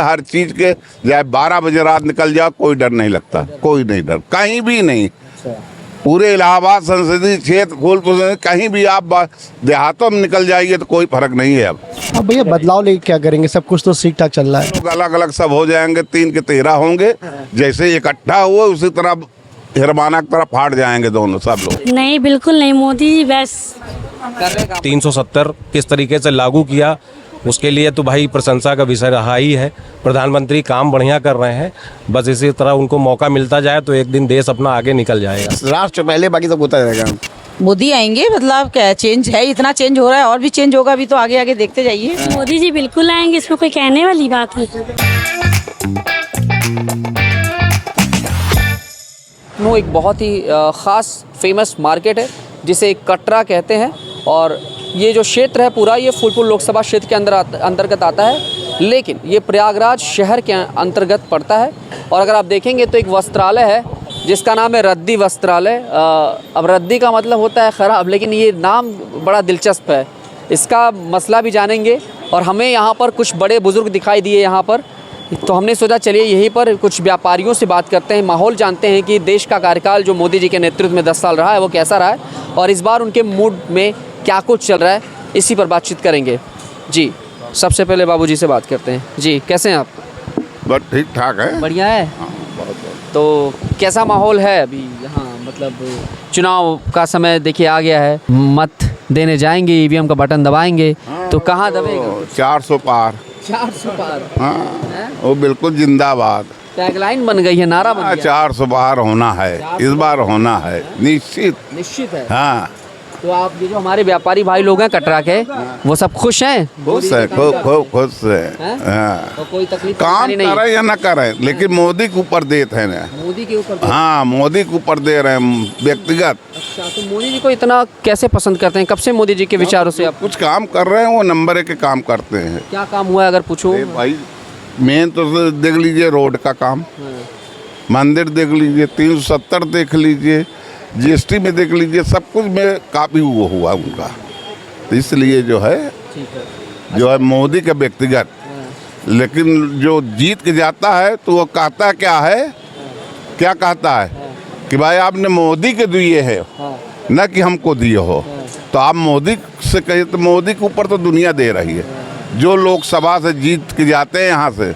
हर चीज के चाहे 12 बजे रात निकल जाओ कोई डर नहीं लगता, कोई नहीं डर, कहीं भी नहीं। पूरे इलाहाबाद संसदीय क्षेत्र फूलपुर से कहीं भी आप देहातों में निकल जाइए तो कोई फर्क नहीं है। अब भैया बदलाव लेके क्या करेंगे? सब कुछ तो ठीक ठाक चल रहा है। लोग अलग अलग सब हो जाएंगे, 3 के 13 होंगे, जैसे इकट्ठा हुए उसी तरह हिरमाना की तरह फाड़ जाएंगे दोनों सब लोग। नहीं, बिल्कुल नहीं, मोदी बस 370 किस तरीके से लागू किया उसके लिए तो भाई प्रशंसा का विषय रहा ही है। प्रधानमंत्री काम बढ़िया कर रहे हैं, बस इसी तरह उनको मौका मिलता जाए तो एक दिन देश अपना आगे निकल जाएगा। राष्ट्र पहले, बाकी सब होता रहेगा। मोदी आएंगे, मतलब क्या चेंज है, इतना चेंज हो रहा है और भी चेंज होगा, अभी तो आगे आगे देखते जाइए। मोदी जी बिल्कुल आएंगे, इसमें कोई कहने वाली बात है। वो एक बहुत ही ख़ास फेमस मार्केट है जिसे कटरा कहते हैं, और ये जो क्षेत्र है पूरा ये फूलपुर लोकसभा क्षेत्र के अंतर्गत आता है, लेकिन ये प्रयागराज शहर के अंतर्गत पड़ता है। और अगर आप देखेंगे तो एक वस्त्रालय है जिसका नाम है रद्दी वस्त्रालय। अब रद्दी का मतलब होता है ख़राब, लेकिन ये नाम बड़ा दिलचस्प है, इसका मसला भी जानेंगे। और हमें यहाँ पर कुछ बड़े बुज़ुर्ग दिखाई दिए यहाँ पर, तो हमने सोचा चलिए यहीं पर कुछ व्यापारियों से बात करते हैं, माहौल जानते हैं कि देश का कार्यकाल जो मोदी जी के नेतृत्व में 10 साल रहा है वो कैसा रहा है और इस बार उनके मूड में क्या कुछ चल रहा है, इसी पर बातचीत करेंगे। जी, सबसे पहले बाबूजी से बात करते हैं। जी, कैसे हैं आप? बस ठीक ठाक है, बढ़िया है। तो कैसा माहौल है अभी यहाँ? मतलब चुनाव का समय देखिए आ गया है, मत देने जाएंगे, ईवीएम का बटन दबाएंगे, तो कहाँ दबेगा? 400 पार। 400 पार। हाँ, वो बिल्कुल जिंदाबाद। टैगलाइन बन गई है, नारा बन गया। 400 पार होना है, इस बार होना है निश्चित है। हाँ, तो आप ये जो हमारे व्यापारी भाई लोग हैं कटरा के, वो सब खुश हैं? खुश है, खूब खुश है। हाँ, तो कोई तकलीफ काम नहीं? करे या ना करे, लेकिन मोदी के ऊपर देते हैं ना। मोदी के ऊपर? हाँ, मोदी के ऊपर दे रहे हैं व्यक्तिगत। अच्छा, तो मोदी जी को इतना कैसे पसंद करते हैं? कब से मोदी जी के विचारों से आप? कुछ काम कर रहे हैं, वो नंबर 1 के काम करते हैं। क्या काम हुआ है अगर पूछूं? भाई मेन तो देख लीजिए रोड का काम, मंदिर देख लीजिए, 370 देख लीजिए, जीएसटी में देख लीजिए, सब कुछ में काफ़ी वो हुआ उनका। तो इसलिए जो है मोदी का व्यक्तिगत, लेकिन जो जीत के जाता है तो वो कहता क्या है, क्या कहता है कि भाई आपने मोदी के दिए है, न कि हमको दिए हो। तो आप मोदी से कहिए तो मोदी के ऊपर तो दुनिया दे रही है। जो लोकसभा से जीत के जाते हैं यहाँ से,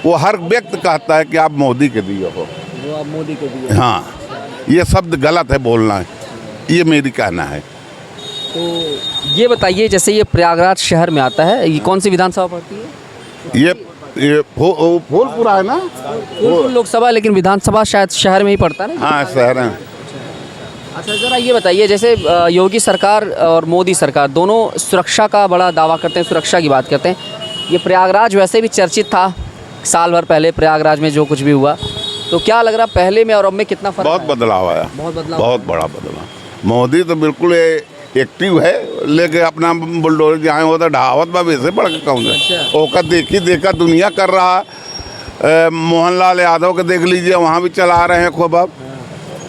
वो हर व्यक्ति कहता है कि आप मोदी के दिए हो। वो आप मोदी के दिए। हाँ, ये शब्द गलत है बोलना है, ये मेरी कहना है। तो ये बताइए, जैसे ये प्रयागराज शहर में आता है, ये कौन सी विधानसभा पड़ती है? ये फूलपुरा है ना, फूलपुर लोकसभा, लेकिन विधानसभा शायद शहर में ही पड़ता है ना? हाँ, शहर है। अच्छा, ज़रा ये बताइए, जैसे योगी सरकार और मोदी सरकार दोनों सुरक्षा का बड़ा दावा करते हैं, सुरक्षा की बात करते हैं। ये प्रयागराज वैसे भी चर्चित था, साल भर पहले प्रयागराज में जो कुछ भी हुआ, तो क्या लग रहा पहले में और अब में कितना फर्क? बहुत बदलाव आया, बहुत बदलाव, बहुत बड़ा बदलाव। मोदी तो बिल्कुल एक्टिव है, लेके अपना बुलडोजर जहाँ होता ढावत बा वैसे बढ़ के कहूँ ओका देखा दुनिया कर रहा। मोहनलाल यादव के देख लीजिए, वहाँ भी चला रहे हैं खूब। अब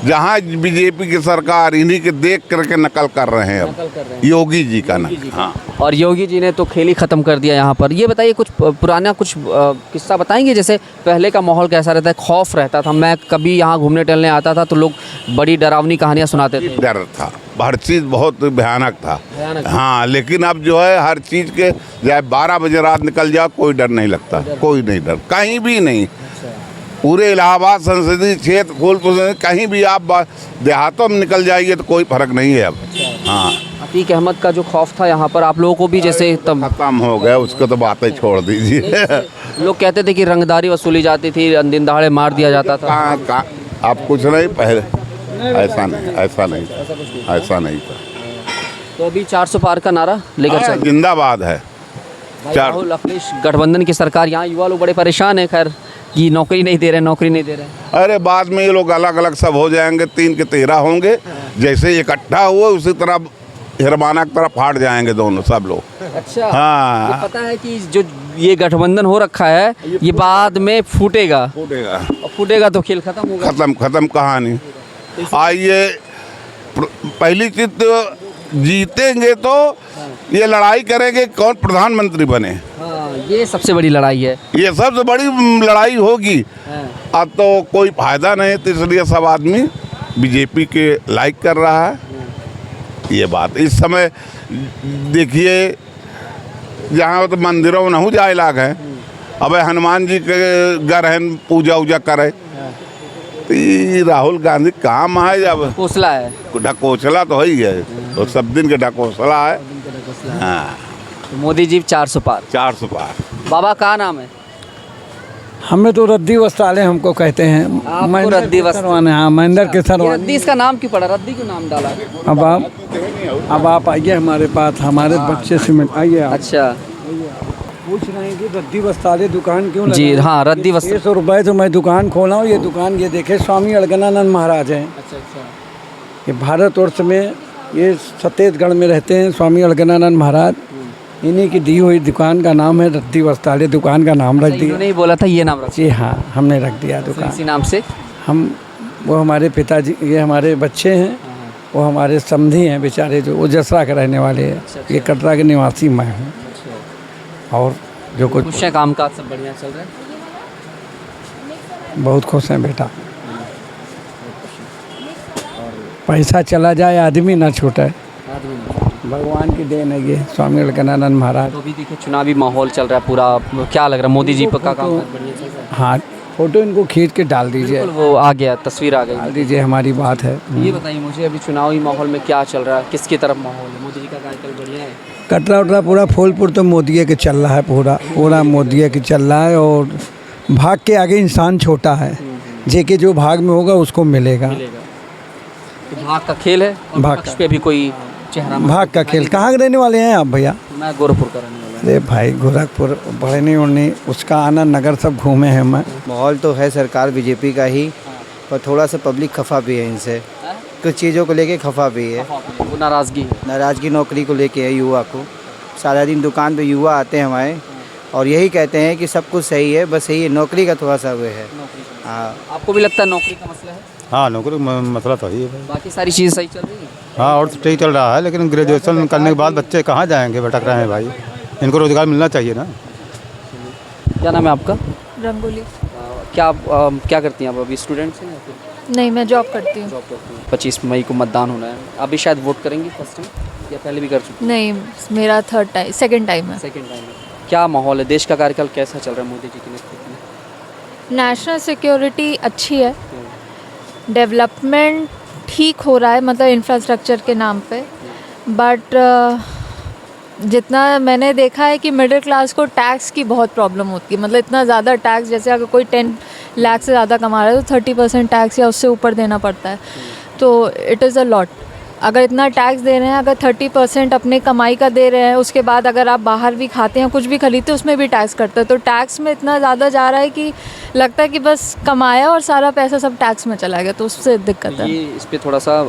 जहाँ बीजेपी की सरकार इन्हीं के देख करके नकल कर रहे हैं अब योगी जी का नकल। हाँ, और योगी जी ने तो खेल ही ख़त्म कर दिया यहाँ पर। ये बताइए, कुछ पुराना कुछ किस्सा बताएंगे, जैसे पहले का माहौल कैसा रहता है? खौफ रहता था? मैं कभी यहाँ घूमने टहलने आता था तो लोग बड़ी डरावनी कहानियाँ सुनाते थे। डर था, हर चीज़ बहुत भयानक था। हाँ, लेकिन अब जो है हर चीज़ के चाहे 12 बजे रात निकल जाओ कोई डर नहीं लगता, कोई नहीं डर, कहीं भी नहीं। पूरे इलाहाबाद संसदीय क्षेत्र फूलपुर से कहीं भी आप देहातों में निकल जाइए तो कोई फर्क नहीं है अब। हाँ, अतीक अहमद का जो खौफ था यहाँ पर आप लोगों को भी जैसे तब खत्म हो गया, उसको तो बातें छोड़ दीजिए। लोग कहते थे कि रंगदारी वसूली जाती थी, दिन दहाड़े मार दिया जाता था। कहाँ आप कुछ नहीं, पहले ऐसा नहीं था। तो अभी 400 पार का नारा लेकर चल जिंदाबाद है। राहुल अखिलेश गठबंधन की सरकार, यहाँ युवा लोग बड़े परेशान है, खैर कि नौकरी नहीं दे रहे। अरे बाद में ये लोग अलग अलग सब हो जाएंगे, 3 के 13 होंगे, जैसे इकट्ठा हुए उसी तरह हिरमाना की तरह फाड़ जाएंगे दोनों सब लोग। अच्छा, हाँ, ये पता है कि जो ये गठबंधन हो रखा है ये बाद में फूटेगा तो खेल खत्म होगा। खत्म कहानी। आइए, पहली चीज तो जीतेंगे तो ये लड़ाई करेंगे कौन प्रधानमंत्री बने। हाँ, ये सबसे बड़ी लड़ाई है। ये सबसे बड़ी लड़ाई होगी। अब तो कोई फायदा नहीं, तो इसलिए सब आदमी बीजेपी के लाइक कर रहा है। ये बात इस समय देखिए, जहाँ तो मंदिरों में नहीं जाए लाग है, अब हनुमान जी के घर है, पूजा उजा करे, तो ये राहुल गांधी काम है। जब कोसला है, ढकोसला तो ही है, तो सब दिन के ढकोसला है। हाँ, तो मोदी जी 400 पार। 400 पार। बाबा का नाम है? हमें तो रद्दी वस्त्रालय हमको कहते हैं। आपको रद्दी वस्त्रालय? हाँ, महेंद्र के ये सरवाने। रद्दी इसका नाम क्यों पड़ा? रद्दी क्यों नाम डाला? अब आप आइए हमारे पास, हमारे बच्चे से मिल आइए आप। अच्छा पूछ रहे हैं कि रद्दी वस्त्रालय दुकान क्यों जी, लगाई? हाँ, रद्दी वस्त्र। 600 रुपए तो मैं दुकान खोला हूँ। ये दुकान ये देखे स्वामी अलगनानंद महाराज हैं। अच्छा अच्छा। ये भारतवर्ष में ये छत्तीसगढ़ में रहते हैं स्वामी अलगनानंद महाराज। इन्हीं की दी हुई दुकान का नाम है रद्दी वस्त्रालय। दुकान का नाम रख दिया। इन्होंने ही बोला था ये नाम रखो। जी हाँ, हमने रख दिया दुकान। इसी नाम से हम वो हमारे पिताजी, ये हमारे बच्चे हैं, वो हमारे समधी हैं बेचारे, जो वो जसरा के रहने वाले हैं। ये कटरा के निवासी मैं हूँ। और जो कुछ खुश है, काम काज सब बढ़िया चल रहा है? बहुत खुश हैं बेटा। पैसा चला जाए आदमी ना छूटे, भगवान की देन है ये, स्वामी अलगनानंद महाराज। तो अभी देखिए चुनावी माहौल चल रहा है पूरा, क्या लग रहा है मोदी जी का काम बढ़िया चल रहा है? हाँ, फोटो इनको खींच के डाल दीजिए, बिल्कुल, वो आ गया, तस्वीर आ डाल गई। दीजिए, हमारी बात है। ये बताइए मुझे, अभी चुनावी माहौल में क्या चल रहा है, किसकी तरफ माहौल है? मोदी जी का कार्यकाल बढ़िया है? कटरा उटरा पूरा फूलपुर तो मोदी के चल रहा है, पूरा मोदी के चल रहा है। और भाग के आगे इंसान छोटा है, जेके जो भाग में होगा उसको मिलेगा। तो भाग का खेल है, और भाग पक्ष का। पे भी कोई चेहरा? भाग का खेल। कहाँ के रहने वाले हैं आप भैया? मैं गोरखपुर का रहने वाला हूँ। अरे भाई, गोरखपुर बढ़नी उड़नी उसका आनंद नगर सब घूमे हैं मैं। माहौल तो है सरकार बीजेपी का ही, पर थोड़ा सा पब्लिक खफा भी है इनसे, कुछ चीज़ों को लेके खफा भी है। वो नाराज़गी है। नाराज़गी नौकरी को लेके है युवा को। सारा दिन दुकान पे युवा आते हैं हमारे, और यही कहते हैं कि सब कुछ सही है, बस यही नौकरी का थोड़ा सा वो है। हाँ, आपको भी लगता है नौकरी का मसला है? हाँ, नौकरी मसला तो ही है भाई। बाकी सारी चीज़ सही चल रही है? हाँ, और तो ठीक चल रहा है, लेकिन ग्रेजुएशन करने के बाद बच्चे कहाँ जाएंगे, भटक रहे हैं भाई। इनको रोज़गार मिलना चाहिए ना। क्या नाम है आपका? रंगोली। क्या आप क्या करती हैं आप? अभी स्टूडेंट्स हैं या फिर नहीं, मैं जॉब करती हूँ। जॉब करती हैं? 25 मई को मतदान होना है, अभी शायद वोट करेंगी फर्स्ट टाइम या पहले भी कर चुकी? नहीं, मेरा सेकंड टाइम है। सेकेंड टाइम है। क्या माहौल है, देश का कार्यकाल कैसा चल रहा है मोदी जी के नेतृत्व में? नेशनल सिक्योरिटी अच्छी है, डेवलपमेंट ठीक हो रहा है, मतलब इंफ्रास्ट्रक्चर के नाम पे। बट जितना मैंने देखा है कि मिडिल क्लास को टैक्स की बहुत प्रॉब्लम होती है। मतलब इतना ज़्यादा टैक्स, जैसे अगर कोई 10 लाख से ज़्यादा कमा रहा है तो 30% टैक्स या उससे ऊपर देना पड़ता है। तो इट इज़ अ लॉट। अगर इतना टैक्स दे रहे हैं, अगर 30% अपने कमाई का दे रहे हैं, उसके बाद अगर आप बाहर भी खाते हैं, कुछ भी खरीदते हैं, उसमें भी टैक्स करते हैं, तो टैक्स में इतना ज़्यादा जा रहा है कि लगता है कि बस कमाया और सारा पैसा सब टैक्स में चला गया, तो उससे दिक्कत है। ये इस पे थोड़ा सा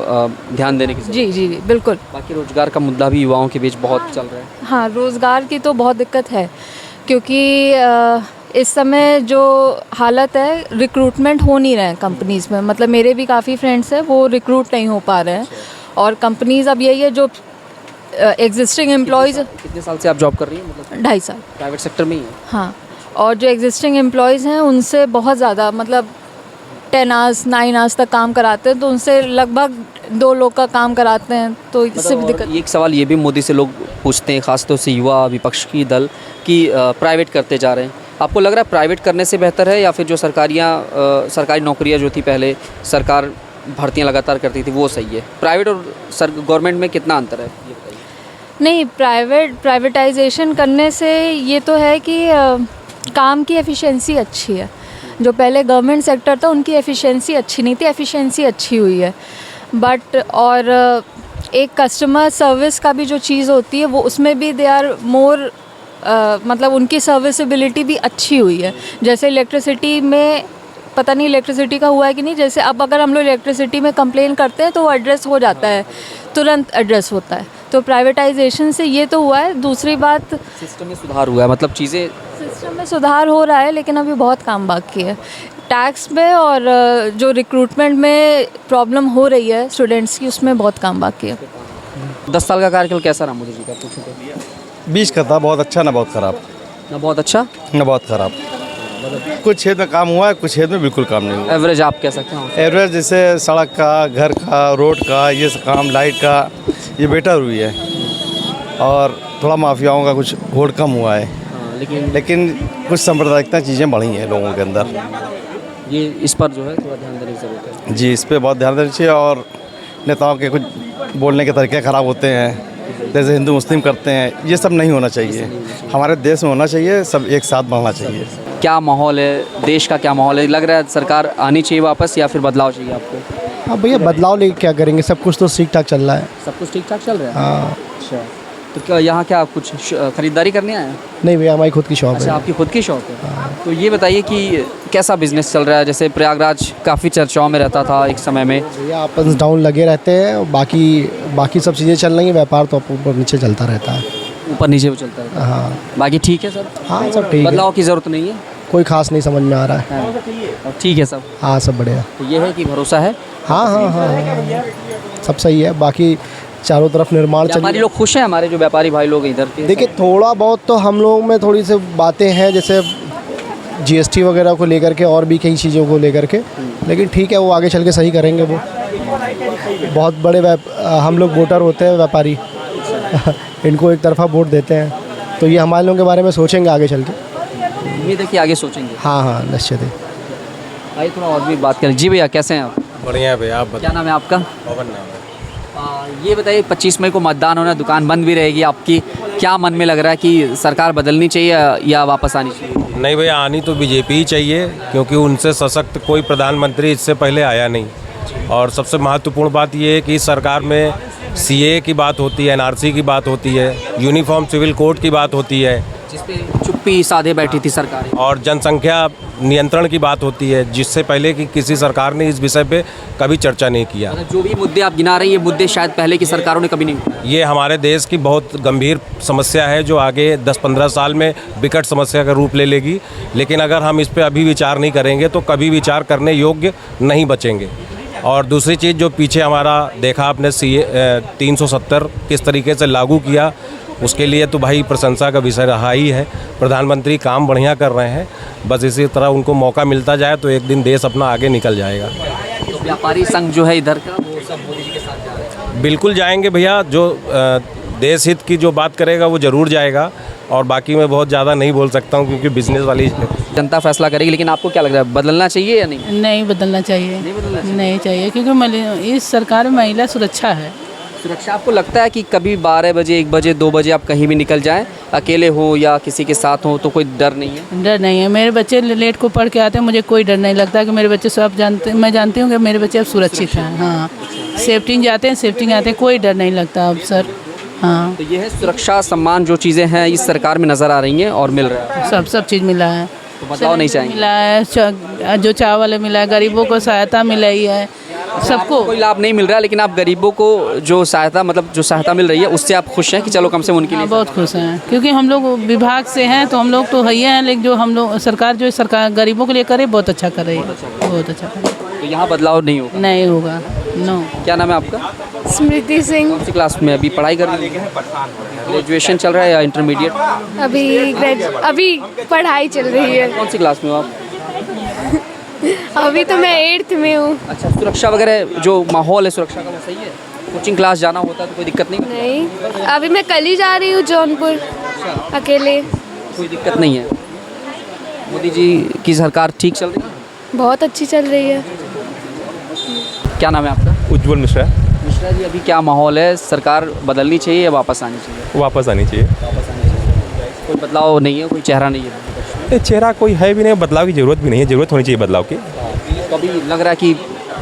ध्यान देने की ज़रूरत जी जी बिल्कुल। है। बाकी रोजगार का मुद्दा भी युवाओं के बीच बहुत चल रहा है। हाँ, रोज़गार की तो बहुत दिक्कत है, क्योंकि इस समय जो हालत है, रिक्रूटमेंट हो नहीं रहे हैं कंपनीज़ में। मतलब मेरे भी काफ़ी फ्रेंड्स हैं, वो रिक्रूट नहीं हो पा रहे हैं। और कंपनीज़ अब यही है, जो एग्जिस्टिंग एम्प्लॉयज़। कितने साल से आप जॉब कर रही हैं? मतलब 2.5 साल। प्राइवेट सेक्टर में ही है? हाँ, और जो एग्जिस्टिंग एम्प्लॉयज़ हैं उनसे बहुत ज़्यादा, मतलब 10 आवर्स 9 आवर्स तक काम कराते हैं, तो उनसे लगभग 2 लोग का काम कराते हैं, तो इससे भी दिक्कत। एक सवाल ये भी मोदी से लोग पूछते हैं, खासतौर से युवा विपक्ष की दल, कि प्राइवेट करते जा रहे हैं। आपको लग रहा है प्राइवेट करने से बेहतर है, या फिर जो सरकारी नौकरियां जो थी पहले सरकार भर्तियां लगातार करती थी, वो सही है? प्राइवेट और गवर्नमेंट में कितना अंतर है, ये बताइए। नहीं, प्राइवेटाइजेशन करने से ये तो है कि काम की एफिशिएंसी अच्छी है। जो पहले गवर्नमेंट सेक्टर था उनकी एफिशिएंसी अच्छी नहीं थी, एफिशिएंसी अच्छी हुई है। बट और एक कस्टमर सर्विस का भी जो चीज़ होती है, वो उसमें भी दे आर मोर, मतलब उनकी सर्विसिबिलिटी भी अच्छी हुई है। जैसे इलेक्ट्रिसिटी में, पता नहीं इलेक्ट्रिसिटी का हुआ है कि नहीं, जैसे अब अगर हम लोग इलेक्ट्रिसिटी में कंप्लेन करते हैं तो वो एड्रेस हो जाता है, तुरंत एड्रेस होता है। तो प्राइवेटाइजेशन से ये तो हुआ है। दूसरी बात, सिस्टम में सुधार हुआ है, मतलब चीज़ें सिस्टम में सुधार हो रहा है, लेकिन अभी बहुत काम बाकी है टैक्स में, और जो रिक्रूटमेंट में प्रॉब्लम हो रही है स्टूडेंट्स की, उसमें बहुत काम बाकी है। 10 साल का कार्यकाल कैसा रहा मोदी जी का? पूछूं तो 20 का था, बहुत अच्छा ना बहुत ख़राब। ना बहुत अच्छा ना बहुत ख़राब। कुछ क्षेत्र में काम हुआ है, कुछ क्षेत्र में बिल्कुल काम नहीं हुआ। एवरेज आप कह सकते हैं? एवरेज जैसे सड़क का, घर का, रोड का, ये सब काम, लाइट का, ये बेटर हुई है। और थोड़ा माफियाओं का कुछ होड़ कम हुआ है, लेकिन कुछ सांप्रदायिकता चीज़ें बढ़ी हैं लोगों के अंदर। ये इस पर जो है थोड़ा ध्यान देने की ज़रूरत है। जी, इस पे बहुत ध्यान देना चाहिए। और नेताओं के कुछ बोलने के तरीके ख़राब होते हैं, जैसे हिंदू मुस्लिम करते हैं, ये सब नहीं होना चाहिए। हमारे देश में होना चाहिए, सब एक साथ बढ़ना चाहिए। क्या माहौल है देश का, क्या माहौल है? लग रहा है सरकार आनी चाहिए वापस या फिर बदलाव चाहिए आपको? हाँ भैया, बदलाव लेके क्या करेंगे, सब कुछ तो ठीक ठाक चल रहा है। सब कुछ ठीक ठाक चल रहा है। हाँ। अच्छा, तो क्या यहाँ क्या कुछ खरीदारी करने आए हैं? नहीं भैया, हमारी खुद की शॉप अच्छा, है। आपकी खुद की शॉप है। तो ये बताइए कि कैसा बिजनेस चल रहा है? जैसे प्रयागराज काफ़ी चर्चाओं में रहता था एक समय में। भैया अप एंड डाउन लगे रहते हैं, बाकी सब चीज़ें चल रही हैं। व्यापार तो ऊपर नीचे चलता रहता है। ऊपर नीचे वो चलता है। हाँ। बाकी ठीक है सर? हाँ, सब ठीक है। बदलाव की ज़रूरत नहीं है? कोई खास नहीं समझ में आ रहा है। और ठीक है सब? हाँ, सब बढ़िया। तो ये है कि भरोसा है? हाँ हाँ हाँ, सब सही है। बाकी चारों तरफ निर्माण चल हमारे लोग खुश हैं, हमारे जो व्यापारी भाई लोग इधर के? देखिए, थोड़ा बहुत तो हम लोगों में थोड़ी सी बातें हैं, जैसे जीएसटी वगैरह को लेकर के और भी कई चीज़ों को लेकर के, लेकिन ठीक है, वो आगे चल के सही करेंगे। वो बहुत बड़े हम लोग वोटर होते हैं, व्यापारी इनको एक तरफा वोट देते हैं, तो ये हमारे लोगों के बारे में सोचेंगे आगे चल के। उम्मीद है कि आगे सोचेंगे। हाँ हाँ, निश्चित है। आइए थोड़ा और भी बात करें। जी भैया, कैसे हैं आप? बढ़िया है भैया, आप बताइए। क्या नाम है आपका? पवन नाम है। ये बताइए, 25 मई को मतदान होना, दुकान बंद भी रहेगी आपकी, क्या मन में लग रहा है कि सरकार बदलनी चाहिए या वापस आनी चाहिए? नहीं भैया, आनी तो बीजेपी ही चाहिए, क्योंकि उनसे सशक्त कोई प्रधानमंत्री इससे पहले आया नहीं। और सबसे महत्वपूर्ण बात ये है कि सरकार में सीए की बात होती है, एनआरसी की बात होती है, यूनिफॉर्म सिविल कोड की बात होती है, जिस पे चुप्पी साधे बैठी थी सरकार, और जनसंख्या नियंत्रण की बात होती है, जिससे पहले की किसी सरकार ने इस विषय पे कभी चर्चा नहीं किया। मतलब जो भी मुद्दे आप गिना रहे हैं, ये मुद्दे शायद पहले की सरकारों ने कभी नहीं उठाए। ये हमारे देश की बहुत गंभीर समस्या है, जो आगे 10-15 साल में विकट समस्या का रूप ले लेगी। लेकिन अगर हम इस पे अभी विचार नहीं करेंगे तो कभी विचार करने योग्य नहीं बचेंगे। और दूसरी चीज़, जो पीछे हमारा देखा आपने CA 370 किस तरीके से लागू किया, उसके लिए तो भाई प्रशंसा का विषय रहा ही है। प्रधानमंत्री काम बढ़िया कर रहे हैं, बस इसी तरह उनको मौका मिलता जाए तो एक दिन देश अपना आगे निकल जाएगा। तो व्यापारी संघ जो है इधर का, वो सब मोदी जी के साथ जा रहे हैं? बिल्कुल जाएंगे भैया, जो देश हित की जो बात करेगा वो ज़रूर जाएगा। और बाकी मैं बहुत ज़्यादा नहीं बोल सकता हूँ, क्योंकि बिजनेस वाली जनता फैसला करेगी। लेकिन आपको क्या लग रहा है, बदलना चाहिए या नहीं? नहीं बदलना चाहिए। नहीं चाहिए, क्योंकि इस सरकार में महिला सुरक्षा है। सुरक्षा आपको लगता है कि कभी 12 बजे, 1 बजे, 2 बजे आप कहीं भी निकल जाएं, अकेले हो या किसी के साथ हो, तो कोई डर नहीं है? डर नहीं है। मेरे बच्चे लेट को पढ़ के आते हैं, मुझे कोई डर नहीं लगता कि मेरे बच्चे सब जानते, मैं जानती हूँ कि मेरे बच्चे अब सुरक्षित हैं। हाँ, सेफ्टिंग जाते हैं, सेफ्टिंग आते हैं, कोई डर नहीं लगता अब सर। हाँ, तो ये है सुरक्षा, सम्मान, जो चीज़ें हैं इस सरकार में नज़र आ रही हैं और मिल रहा है। सब चीज़ मिला है। तो बदलाव नहीं चाहेंगे? मिला है, जो चावल मिला है, गरीबों को सहायता मिलाई है, सबको। कोई लाभ नहीं मिल रहा है, लेकिन आप गरीबों को जो सहायता, मतलब जो सहायता मिल रही है, उससे आप खुश हैं कि चलो कम से कम उनके लिए? बहुत खुश हैं, क्योंकि हम लोग विभाग से हैं, तो हम लोग तो है ही हैं, लेकिन जो हम लोग सरकार गरीबों के लिए करे, बहुत अच्छा कर रही है, बहुत अच्छा कर रही है। तो यहाँ बदलाव नहीं होगा? नहीं होगा, नो। क्या नाम है आपका? स्मृति सिंह। कौन सी क्लास में अभी पढ़ाई कर रही है? ग्रेजुएशन चल रहा है या इंटरमीडिएट? अभी पढ़ाई चल रही है। कौन सी क्लास में हो आप? अभी तो मैं 8th में हूँ। अच्छा, सुरक्षा वगैरह जो माहौल है सुरक्षा का, वो सही है? कोचिंग क्लास जाना होता है तो कोई दिक्कत नहीं? नहीं, अभी मैं कल ही जा रही हूँ जौनपुर, अकेले। कोई दिक्कत नहीं है? मोदी जी की सरकार ठीक चल रही है? बहुत अच्छी चल रही है। क्या नाम है आपका? उज्जवल मिश्रा। मिश्रा जी, अभी क्या माहौल है, सरकार बदलनी चाहिए या वापस आनी चाहिए? वापस आनी चाहिए। वापस आनी चाहिए। कोई बदलाव नहीं है, कोई चेहरा नहीं है? चेहरा कोई है भी नहीं, बदलाव की ज़रूरत भी नहीं है, ज़रूरत होनी चाहिए बदलाव की। तो अभी लग रहा है कि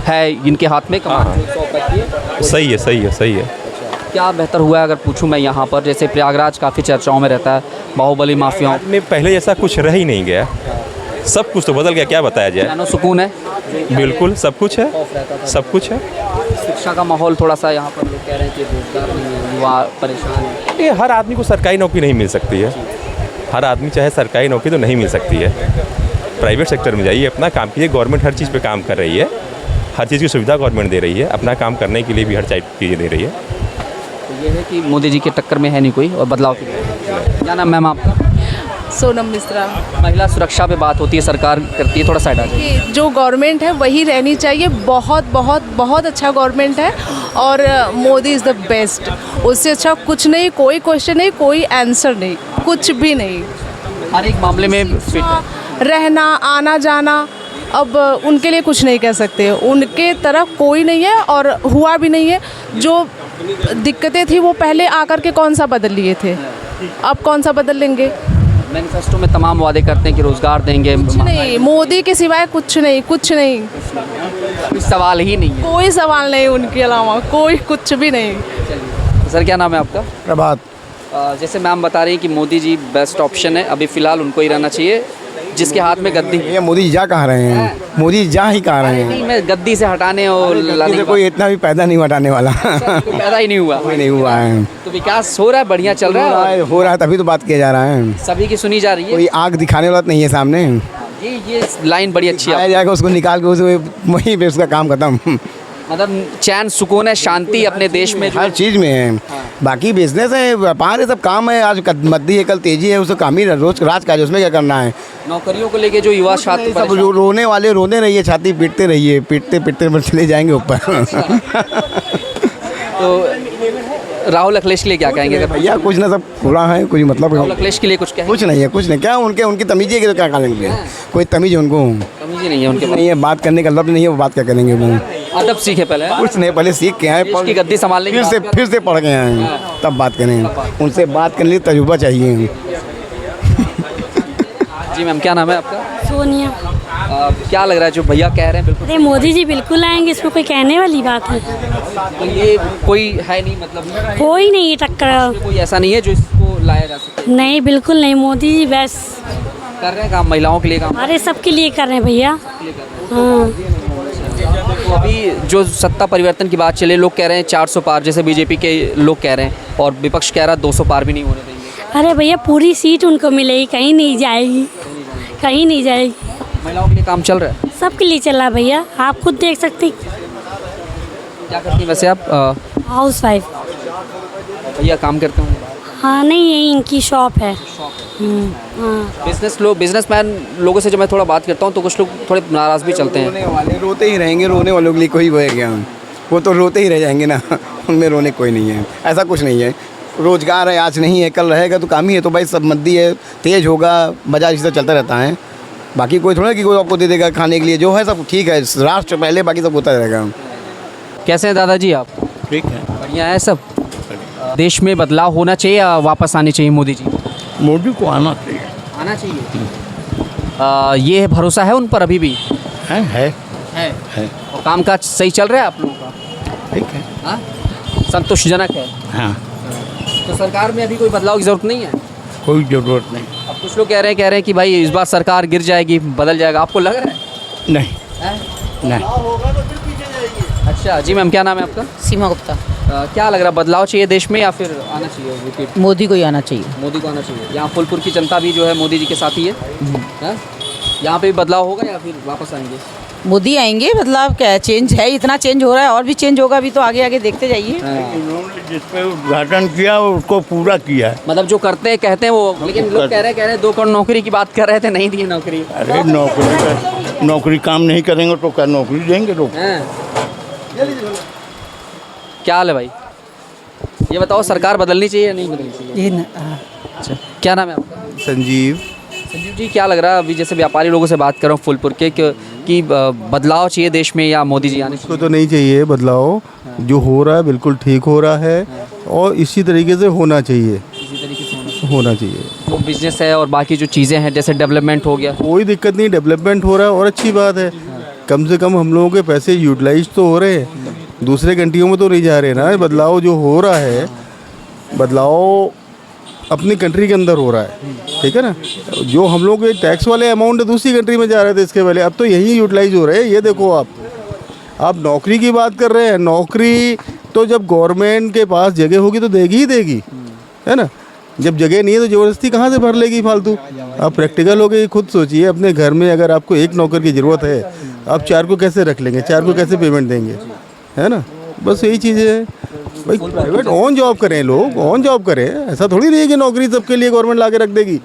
है इनके हाथ में कमान, सही है, सही है, सही है। क्या बेहतर हुआ है अगर पूछूं मैं यहाँ पर? जैसे प्रयागराज काफ़ी चर्चाओं में रहता है, बाहुबली माफियाओं में पहले जैसा कुछ रह ही नहीं गया, सब कुछ तो बदल गया, क्या बताया जाए। जानो सुकून है? बिल्कुल, सब कुछ है, सब कुछ है। शिक्षा का माहौल थोड़ा सा यहाँ पर लोग कह रहे हैं कि रोजगार नहीं है, युवा परेशान है। ये हर आदमी को सरकारी नौकरी नहीं मिल सकती है, हर आदमी चाहे सरकारी नौकरी तो नहीं मिल सकती है। प्राइवेट सेक्टर में जाइए, अपना काम कीजिए। गवर्नमेंट हर चीज़ पे काम कर रही है, हर चीज़ की सुविधा गवर्नमेंट दे रही है, अपना काम करने के लिए भी हर चीज़ें दे रही है। तो ये है कि मोदी जी के टक्कर में है नहीं कोई और बदलाव की। क्या नाम मैम आपका? सोनम मिश्रा। महिला सुरक्षा पे बात होती है, सरकार करती है, थोड़ा साइड आ जाइए। कि जो गवर्नमेंट है वही रहनी चाहिए, बहुत बहुत बहुत अच्छा गवर्नमेंट है और मोदी इज़ द बेस्ट। उससे अच्छा कुछ नहीं, कोई क्वेश्चन नहीं, कोई आंसर नहीं, कुछ भी नहीं। हर एक मामले में फिट है। रहना आना जाना, अब उनके लिए कुछ नहीं कह सकते, उनके तरफ कोई नहीं है और हुआ भी नहीं है। जो दिक्कतें थी वो पहले आकर के कौन सा बदल लिए थे, अब कौन सा बदल लेंगे। मैनिफेस्टो में तमाम वादे करते हैं कि रोजगार देंगे, कुछ नहीं, मोदी के सिवाय कुछ नहीं, कुछ नहीं, कोई सवाल ही नहीं है। कोई सवाल नहीं उनके अलावा, कोई कुछ भी नहीं। सर क्या नाम है आपका? प्रभात। जैसे मैम बता रही हैं कि मोदी जी बेस्ट ऑप्शन है, अभी फ़िलहाल उनको ही रहना चाहिए जिसके हाथ में गद्दी है। ये मोदी जी जा कहाँ रहे हैं, मोदी जी जा ही कहाँ रहे हैं। नहीं, मैं गद्दी से हटाने और लाने की कोई इतना भी पैदा नहीं हटाने वाला कोई पैदा ही नहीं हुआ। कोई नहीं हुआ है। तो विकास हो रहा है, बढ़िया चल रहा है, हो रहा है तभी तो बात किया जा रहा है। सभी की सुनी जा रही है। कोई आग दिखाने वाला तो नहीं है सामने। ये लाइन बड़ी अच्छी है। जाएगा उसको निकाल के उसे वहीं पे उसका काम खत्म। मतलब चैन सुकून है, शांति अपने देश में हर चीज़ में है। बाकी बिजनेस है, व्यापार है, सब काम है। आज मद्दी है, कल तेजी है, उसका काम ही रोज राज का है, उसमें क्या करना है। नौकरियों को लेके जो युवा छात्र सब जो रोने वाले रोने रहिए, छाती पीटते रहिए, पीटते पीटते पर चले जाएंगे ऊपर। तो राहुल अखिलेश के लिए क्या कहेंगे? अगर भैया कुछ ना, सब पूरा है, कुछ मतलब राहुल अखिलेश के लिए कुछ कहेंगे? कुछ नहीं है, कुछ नहीं। क्या उनकी तमीज़ है कि क्या करेंगे? कोई तमीज़ है उनको? तमीज़ ही नहीं है उनके पास। नहीं है, बात करने का लफ्ज़ नहीं है, वो बात क्या करेंगे वो? अदब सीखे पहले। कुछ नहीं, पहले सीख के आए, देश की गद्दी संभालने की फिर से पढ़ के आए, तब बात करें। उनसे बात करने के लिए तजुर्बा चाहिए। जी मैम, क्या नाम है आपका? सोनिया। क्या लग रहा है जो भैया कह रहे हैं? बिल्कुल अरे मोदी जी बिल्कुल आएंगे, इसमें कोई कहने वाली बात है? तो ये कोई है नहीं, मतलब कोई नहीं टक्कर, कोई ऐसा नहीं है जो इसको लाया जा सके। नहीं बिल्कुल नहीं, मोदी जी बस कर रहे हैं काम, महिलाओं के लिए काम, हमारे सबके लिए कर रहे हैं भैया। हाँ, तो अभी जो सत्ता परिवर्तन की बात चले, लोग कह रहे हैं 400 पार, जैसे बीजेपी के लोग कह रहे हैं, और विपक्ष कह रहा है 200 पार भी नहीं होने देंगे। अरे भैया पूरी सीट उनको मिलेगी, कहीं नहीं जाएगी, कहीं नहीं जाएगी। महिलाओं के लिए काम चल रहा है? सबके लिए चला भैया, आप खुद देख सकते। क्या करती हैं वैसे आप? House wife. भैया काम करते होंगे? हाँ नहीं, यही इनकी शॉप है। हाँ। बिजनेसमैन लोगों से जब मैं थोड़ा बात करता हूँ तो कुछ लोग थोड़े नाराज़ भी चलते हैं। रोने वाले रोते ही रहेंगे, रोने वालों के लिए कोई वो है क्या? वो तो रोते ही रह जाएंगे ना, उनमें रोने कोई नहीं है। ऐसा कुछ नहीं है, रोजगार है, आज नहीं है कल रहेगा, तो काम ही है। तो भाई सब मद्दी है, तेज होगा, बाजार इसी तरह चलता रहता है। बाकी कोई थोड़ा कि कोई आपको दे देगा खाने के लिए, जो है सब ठीक है, राष्ट्र पहले, बाकी सब होता रहेगा। कैसे हैं दादाजी आप? ठीक है, बढ़िया है सब। देश में बदलाव होना चाहिए या वापस आनी चाहिए मोदी जी? मोदी को आना चाहिए। आना चाहिए। ये भरोसा है उन पर अभी भी? है। और कामकाज सही चल रहा है आप लोगों का? ठीक है। हाँ, संतोषजनक है। हाँ, तो सरकार में अभी कोई बदलाव की ज़रूरत नहीं है? कोई ज़रूरत नहीं। अब कुछ लोग कह रहे हैं कि भाई इस बार सरकार गिर जाएगी, बदल जाएगा, आपको लग रहा है? नहीं, नहीं। अच्छा जी मैम, क्या नाम है आपका? सीमा गुप्ता। क्या लग रहा है, बदलाव चाहिए देश में या फिर आना चाहिए रिपीट? मोदी को ही आना चाहिए। मोदी को आना चाहिए। यहाँ फुलपुर की जनता भी जो है मोदी जी के साथ ही है। हाँ? यहाँ पे भी बदलाव होगा या फिर वापस आएंगे? मोदी आएंगे, बदलाव क्या है, चेंज है, इतना चेंज हो रहा है और भी चेंज होगा, अभी तो आगे आगे देखते जाइए। उन्होंने जिस पे उद्घाटन किया उसको पूरा किया है। मतलब जो करते हैं कहते हैं वो, लेकिन लोग कह रहे हैं 2 करोड़ नौकरी की बात कर रहे थे, नहीं दी नौकरी। अरे नौकरी काम नहीं करेंगे तो क्या नौकरी देंगे लोग? क्या हाल है भाई? ये बताओ, सरकार बदलनी चाहिए या नहीं बदलनी चाहिए? अच्छा, क्या नाम है आपका? संजीव। संजीव जी, क्या लग रहा है अभी जैसे व्यापारी लोगों से बात कर रहा हूँ फुलपुर के कि बदलाव चाहिए देश में या मोदी जी आने इसको तो नहीं चाहिए बदलाव, जो हो रहा है बिल्कुल ठीक हो रहा है और इसी तरीके से होना चाहिए, होना चाहिए। जो बिजनेस है और बाकी जो चीज़ें हैं जैसे डेवलपमेंट हो गया, कोई दिक्कत नहीं, डेवलपमेंट हो रहा है और अच्छी बात है। कम से कम हम लोगों के पैसे यूटिलाइज तो हो रहे हैं, दूसरे कंट्रियों में तो नहीं जा रहे ना। बदलाव जो हो रहा है, बदलाव अपनी कंट्री के अंदर हो रहा है, ठीक है ना। जो हम लोग के टैक्स वाले अमाउंट दूसरी कंट्री में जा रहे थे इसके पहले, अब तो यही यूटिलाइज हो रहे हैं। ये देखो आप नौकरी की बात कर रहे हैं, नौकरी तो जब गवर्नमेंट के पास जगह होगी तो देगी ही देगी, है ना। जब जगह नहीं है तो ज़बरदस्ती कहाँ से भर लेगी फालतू। आप प्रैक्टिकल हो गए, खुद सोचिए, अपने घर में अगर आपको एक नौकर की ज़रूरत है, आप 4 को कैसे रख लेंगे, 4 को कैसे पेमेंट देंगे, है ना। बस यही चीज़ें हैं भाई। प्राइवेट ऑन जॉब करें, लोग ऑन जॉब करें, ऐसा थोड़ी नहीं है कि नौकरी सबके लिए गवर्नमेंट ला के रख देगी।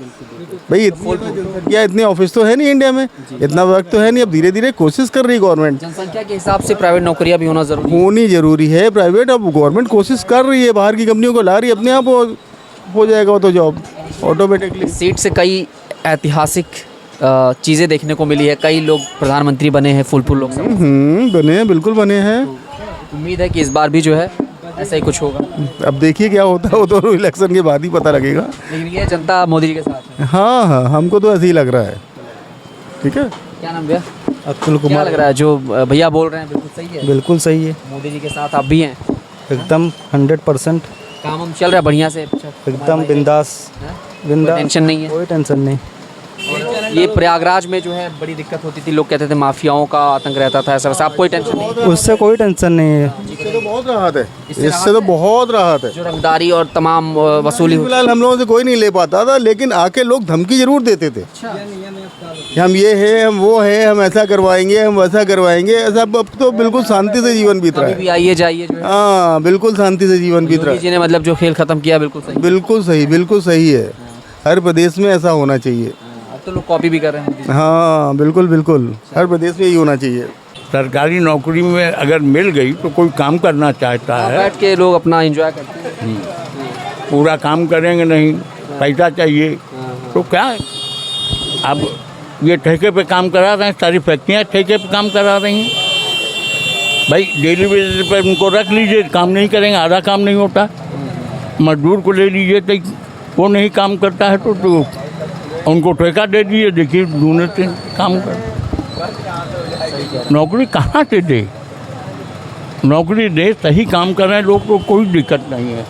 भाई इतनी जनसंख्या, इतने ऑफिस तो है नहीं इंडिया में, इतना वक्त तो है नहीं। अब धीरे धीरे कोशिश कर रही है गवर्नमेंट, जनसंख्या के हिसाब से प्राइवेट नौकरियां भी होना जरूरी होनी जरूरी है प्राइवेट। अब गवर्नमेंट कोशिश कर रही है, बाहर की कंपनियों को ला रही है, अपने आप हो जाएगा वो तो जॉब ऑटोमेटिकली। सीट से कई ऐतिहासिक चीज़ें देखने को मिली है, कई लोग प्रधानमंत्री बने हैं फूलपुर लोकसभा। बने हैं, बिल्कुल बने हैं। उम्मीद है कि इस बार भी जो है ऐसा ही कुछ होगा। अब देखिए क्या होता है, वो तो इलेक्शन के बाद ही पता लगेगा। लेकिन ये जनता मोदी जी के साथ है। हाँ हाँ, हमको तो ऐसे ही लग रहा है। ठीक है, क्या नाम भैया? अतुल क्या कुमार। लग रहा है जो भैया बोल रहे हैं बिल्कुल सही है? बिल्कुल सही है, मोदी जी के साथ आप भी हैं? एकदम 100%। काम हम चल रहा है बढ़िया से? एकदम बिंदास, कोई टेंशन नहीं है? कोई टेंशन नहीं। ये प्रयागराज में जो है बड़ी दिक्कत होती थी, लोग कहते थे माफियाओं का आतंक रहता था, ऐसा वैसा। आप कोई टेंशन नहीं? उससे कोई टेंशन नहीं है, इससे तो बहुत राहत है, इससे तो बहुत राहत है। जो रंगदारी और तमाम वसूली फिलहाल हम लोगों से कोई नहीं ले पाता था, लेकिन आके लोग धमकी जरूर देते थे कि हम ये है, हम वो है, हम ऐसा करवाएंगे, हम वैसा करवाएंगे। ऐसा अब तो बिल्कुल शांति से जीवन बीत रहा कभी है। भी आइए जाइए जो है। हाँ, बिल्कुल शांति से जीवन बीत रहा योगी जी ने मतलब जो खेल खत्म किया बिल्कुल सही। है। बिल्कुल सही, बिल्कुल सही है। हर प्रदेश में ऐसा होना चाहिए। अब तो लोग कॉपी भी कर रहे हैं मोदी जी। हाँ बिल्कुल बिल्कुल, हर प्रदेश में यही होना चाहिए। सरकारी नौकरी में अगर मिल गई तो कोई काम करना चाहता है, बैठ के लोग अपना एंजॉय करते हैं। पूरा काम करेंगे नहीं, पैसा चाहिए तो क्या। अब ये ठेके पे काम करा रहे हैं, सारी फैक्ट्रियाँ ठेके पे काम करा रही हैं। भाई डेली बेसिस पर उनको रख लीजिए, काम नहीं करेंगे, आधा काम नहीं होता। मजदूर को ले लीजिए तो वो नहीं काम करता है तो उनको ठेका दे दीजिए, देखिए दूने से काम कर। नौकरी कहाँ से दे? नौकरी दे, सही काम कर रहे हैं लोग तो कोई दिक्कत नहीं है।